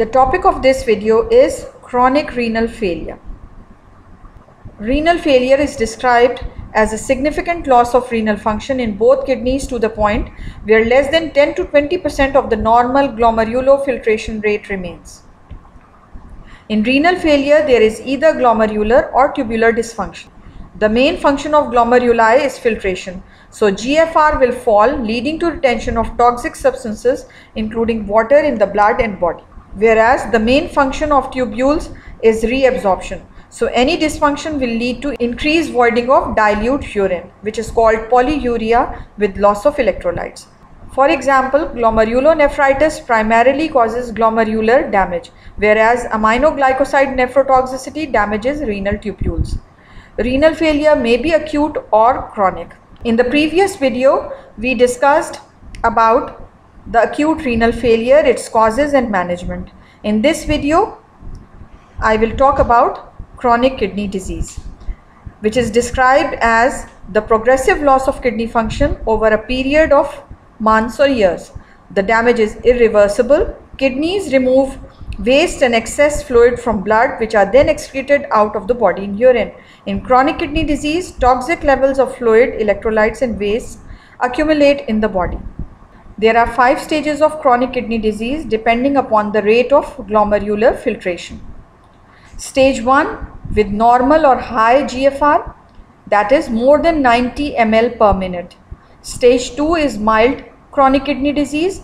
The topic of this video is chronic renal failure. Renal failure is described as a significant loss of renal function in both kidneys to the point where less than 10 to 20% of the normal glomerulofiltration rate remains. In renal failure, there is either glomerular or tubular dysfunction. The main function of glomeruli is filtration, so GFR will fall, leading to retention of toxic substances including water in the blood and body. Whereas the main function of tubules is reabsorption. So any dysfunction will lead to increased voiding of dilute urine, which is called polyuria with loss of electrolytes. For example, glomerulonephritis primarily causes glomerular damage, whereas aminoglycoside nephrotoxicity damages renal tubules. Renal failure may be acute or chronic. In the previous video, we discussed about the acute renal failure, its causes and management. In this video, I will talk about chronic kidney disease, which is described as the progressive loss of kidney function over a period of months or years. The damage is irreversible. Kidneys remove waste and excess fluid from blood, which are then excreted out of the body in urine. In chronic kidney disease, toxic levels of fluid, electrolytes and waste accumulate in the body. There are 5 stages of chronic kidney disease depending upon the rate of glomerular filtration. Stage 1 with normal or high GFR, that is more than 90 ml per minute. Stage 2 is mild chronic kidney disease,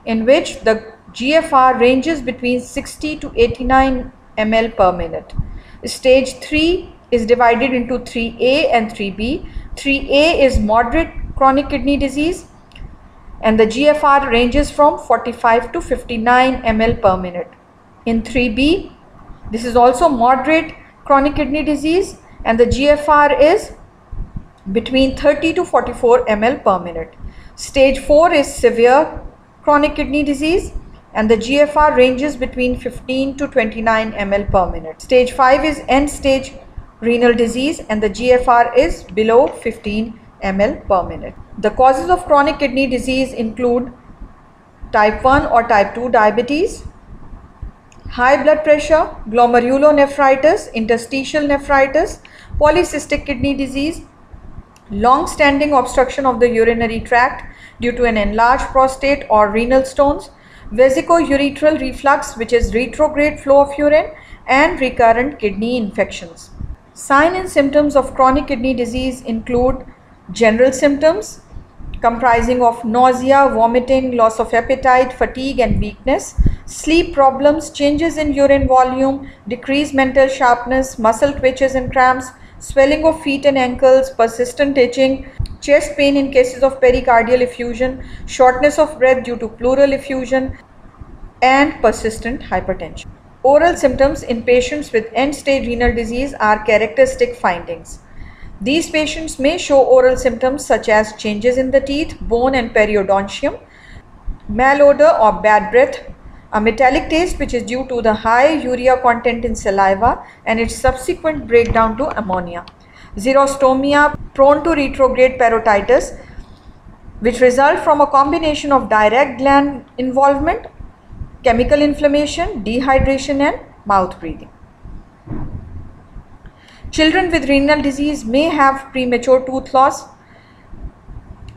in which the GFR ranges between 60 to 89 ml per minute. Stage 3 is divided into 3A and 3B. 3A is moderate chronic kidney disease, and the GFR ranges from 45 to 59 ml per minute. In 3B, this is also moderate chronic kidney disease, and the GFR is between 30 to 44 ml per minute. Stage 4 is severe chronic kidney disease, and the GFR ranges between 15 to 29 ml per minute. Stage 5 is end stage renal disease, and the GFR is below 15 ml per minute. The causes of chronic kidney disease include type 1 or type 2 diabetes, high blood pressure, glomerulonephritis, interstitial nephritis, polycystic kidney disease, long-standing obstruction of the urinary tract due to an enlarged prostate or renal stones, vesicoureteral reflux, which is retrograde flow of urine, and recurrent kidney infections. Signs and symptoms of chronic kidney disease include general symptoms comprising of nausea, vomiting, loss of appetite, fatigue and weakness, sleep problems, changes in urine volume, decreased mental sharpness, muscle twitches and cramps, swelling of feet and ankles, persistent itching, chest pain in cases of pericardial effusion, shortness of breath due to pleural effusion, and persistent hypertension. Oral symptoms in patients with end-stage renal disease are characteristic findings. These patients may show oral symptoms such as changes in the teeth, bone and periodontium, malodor or bad breath, a metallic taste which is due to the high urea content in saliva and its subsequent breakdown to ammonia, xerostomia prone to retrograde parotitis, which result from a combination of direct gland involvement, chemical inflammation, dehydration and mouth breathing. Children with renal disease may have premature tooth loss,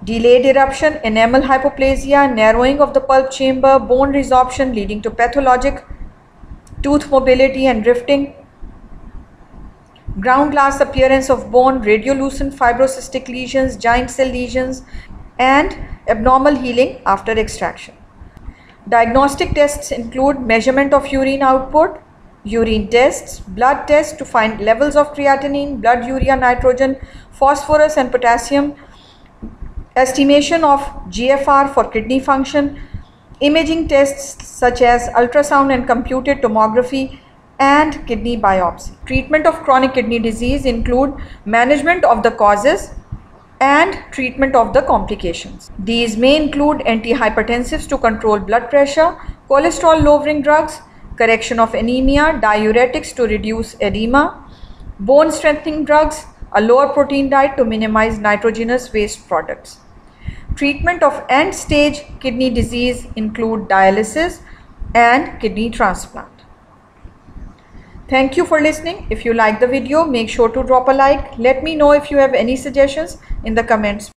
delayed eruption, enamel hypoplasia, narrowing of the pulp chamber, bone resorption leading to pathologic tooth mobility and drifting, ground glass appearance of bone, radiolucent fibrocystic lesions, giant cell lesions, and abnormal healing after extraction. Diagnostic tests include measurement of urine output, urine tests, blood tests to find levels of creatinine, blood urea nitrogen, phosphorus and potassium, estimation of GFR for kidney function, imaging tests such as ultrasound and computed tomography, and kidney biopsy. Treatment of chronic kidney disease include management of the causes and treatment of the complications. These may include antihypertensives to control blood pressure, cholesterol lowering drugs, correction of anemia, diuretics to reduce edema, bone strengthening drugs, a lower protein diet to minimize nitrogenous waste products. Treatment of end-stage kidney disease include dialysis, and kidney transplant. Thank you for listening. If you like the video, make sure to drop a like. Let me know if you have any suggestions in the comments.